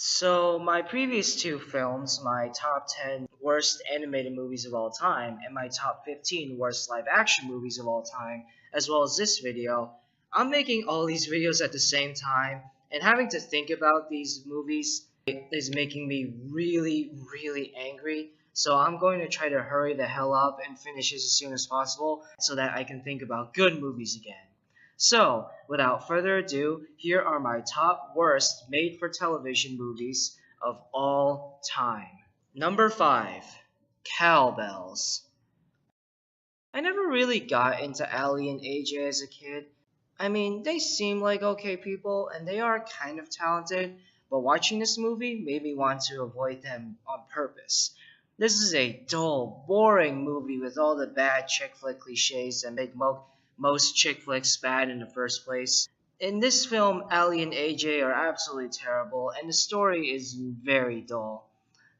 So, my previous two films, my top 10 worst animated movies of all time, and my top 15 worst live action movies of all time, as well as this video, I'm making all these videos at the same time, and having to think about these movies is making me really angry. So, I'm going to try to hurry the hell up and finish this as soon as possible so that I can think about good movies again. So, without further ado, here are my top worst made-for-television movies of all time. Number 5. Cowbells. I never really got into Allie and AJ as a kid. I mean, they seem like okay people, and they are kind of talented, but watching this movie made me want to avoid them on purpose. This is a dull, boring movie with all the bad chick flick cliches that make most chick flicks bad in the first place. In this film, Allie and AJ are absolutely terrible, and the story is very dull.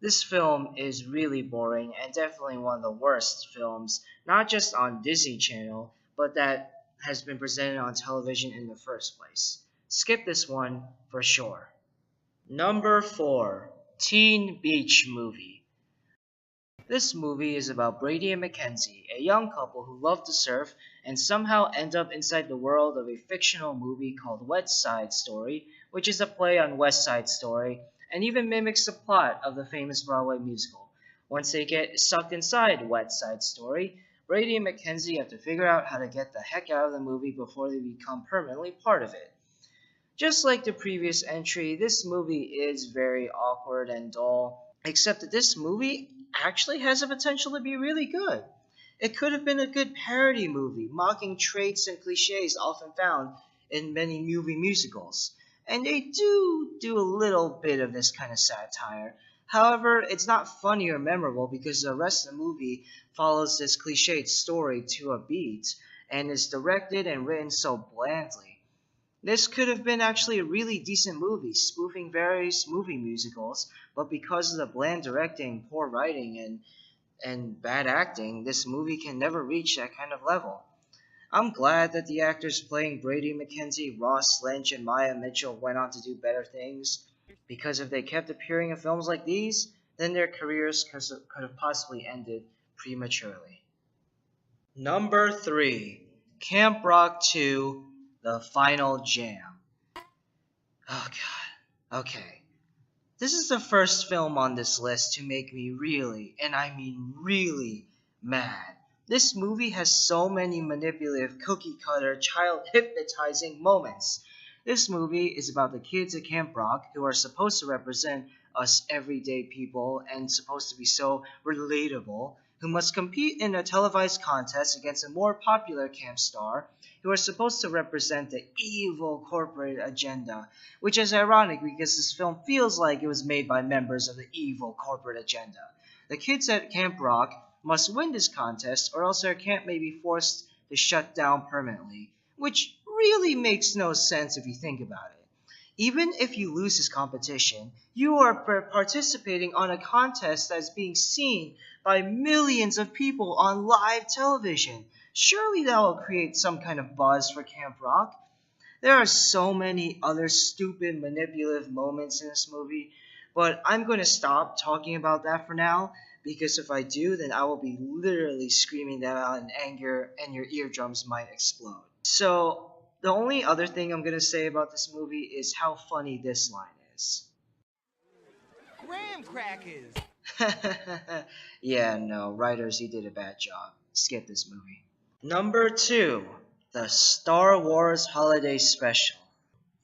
This film is really boring and definitely one of the worst films, not just on Disney Channel, but that has been presented on television in the first place. Skip this one for sure. Number 4. Teen Beach Movie. This movie is about Brady and Mackenzie, a young couple who love to surf and somehow end up inside the world of a fictional movie called West Side Story, which is a play on West Side Story and even mimics the plot of the famous Broadway musical. Once they get sucked inside West Side Story, Brady and Mackenzie have to figure out how to get the heck out of the movie before they become permanently part of it. Just like the previous entry, this movie is very awkward and dull, except that this movie actually has the potential to be really good. It could have been a good parody movie, mocking traits and cliches often found in many movie musicals. And they do a little bit of this kind of satire. However, it's not funny or memorable because the rest of the movie follows this cliched story to a beat and is directed and written so blandly. This could have been actually a really decent movie, spoofing various movie musicals, but because of the bland directing, poor writing, and bad acting, this movie can never reach that kind of level. I'm glad that the actors playing Brady McKenzie, Ross Lynch, and Maya Mitchell went on to do better things, because if they kept appearing in films like these, then their careers could have possibly ended prematurely. Number 3. Camp Rock 2, The Final Jam. Oh god. Okay. This is the first film on this list to make me really, and I mean really, mad. This movie has so many manipulative, cookie-cutter, child hypnotizing moments. This movie is about the kids at Camp Rock who are supposed to represent us everyday people and supposed to be so relatable, who must compete in a televised contest against a more popular camp star who are supposed to represent the evil corporate agenda, which is ironic because this film feels like it was made by members of the evil corporate agenda. The kids at Camp Rock must win this contest or else their camp may be forced to shut down permanently, which really makes no sense if you think about it. Even if you lose this competition, you are participating on a contest that is being seen by millions of people on live television. Surely that will create some kind of buzz for Camp Rock. There are so many other stupid, manipulative moments in this movie, but I'm going to stop talking about that for now, because if I do, then I will be literally screaming that out in anger and your eardrums might explode. So, the only other thing I'm going to say about this movie is how funny this line is. Graham crackers! Yeah, no, writers, you did a bad job. Skip this movie. Number 2. The Star Wars Holiday Special.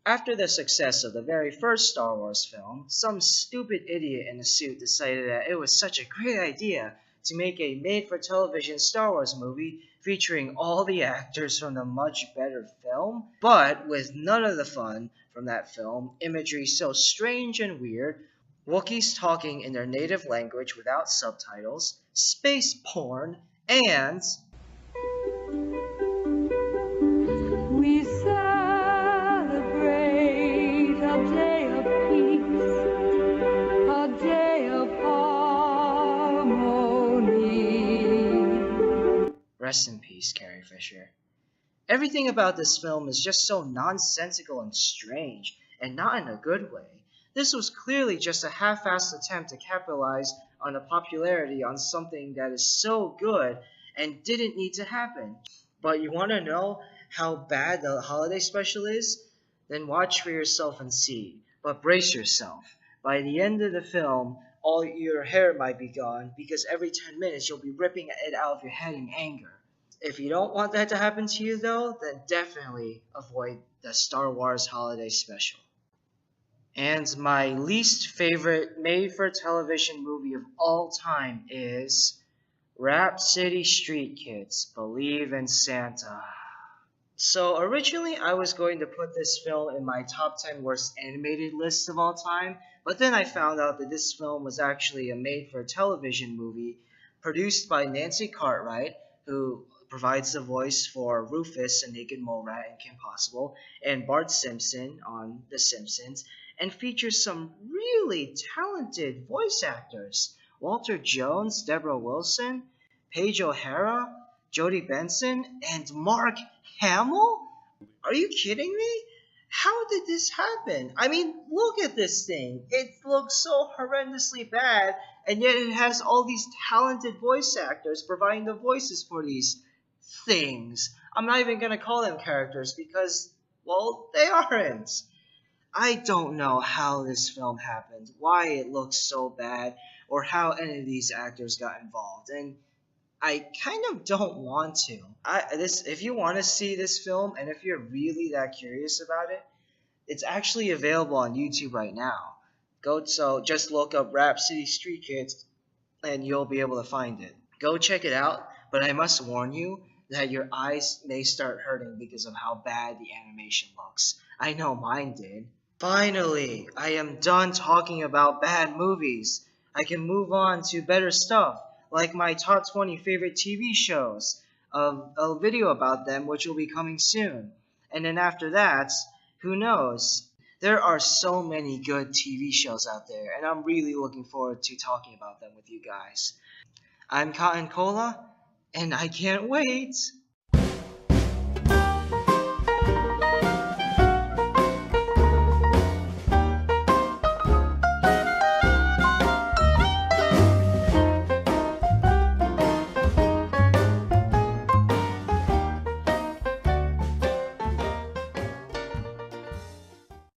After the success of the very first Star Wars film, some stupid idiot in a suit decided that it was such a great idea to make a made-for-television Star Wars movie featuring all the actors from the much better film, but with none of the fun from that film, imagery so strange and weird, Wookiees talking in their native language without subtitles, space porn, and we celebrate a day of peace, a day of harmony. rest in peace, Carrie Fisher. Everything about this film is just so nonsensical and strange, and not in a good way. This was clearly just a half-assed attempt to capitalize on the popularity on something that is so good and didn't need to happen. But you want to know how bad the holiday special is? Then watch for yourself and see. But brace yourself. By the end of the film, all your hair might be gone because every 10 minutes you'll be ripping it out of your head in anger. If you don't want that to happen to you though, then definitely avoid the Star Wars holiday special. And my least favorite made-for-television movie of all time is Rap City Street Kids Believe in Santa. So originally I was going to put this film in my top 10 worst animated list of all time, but then I found out that this film was actually a made-for-television movie produced by Nancy Cartwright, who provides the voice for Rufus and Naked Mole Rat in Kim Possible, and Bart Simpson on The Simpsons, and features some really talented voice actors. Walter Jones, Deborah Wilson, Paige O'Hara, Jodie Benson, and Mark Hamill? Are you kidding me? How did this happen? I mean, look at this thing. It looks so horrendously bad, and yet it has all these talented voice actors providing the voices for these things. I'm not even going to call them characters because, well, they aren't. I don't know how this film happened, why it looks so bad, or how any of these actors got involved, and I kind of don't want to. If you want to see this film, and if you're really that curious about it, it's actually available on YouTube right now. Just look up Rap City Street Kids, and you'll be able to find it. Go check it out, but I must warn you that your eyes may start hurting because of how bad the animation looks. I know mine did. Finally, I am done talking about bad movies. I can move on to better stuff, like my top 20 favorite TV shows, a video about them which will be coming soon. And then after that, who knows? There are so many good TV shows out there, and I'm really looking forward to talking about them with you guys. I'm Cotton Cola, and I can't wait!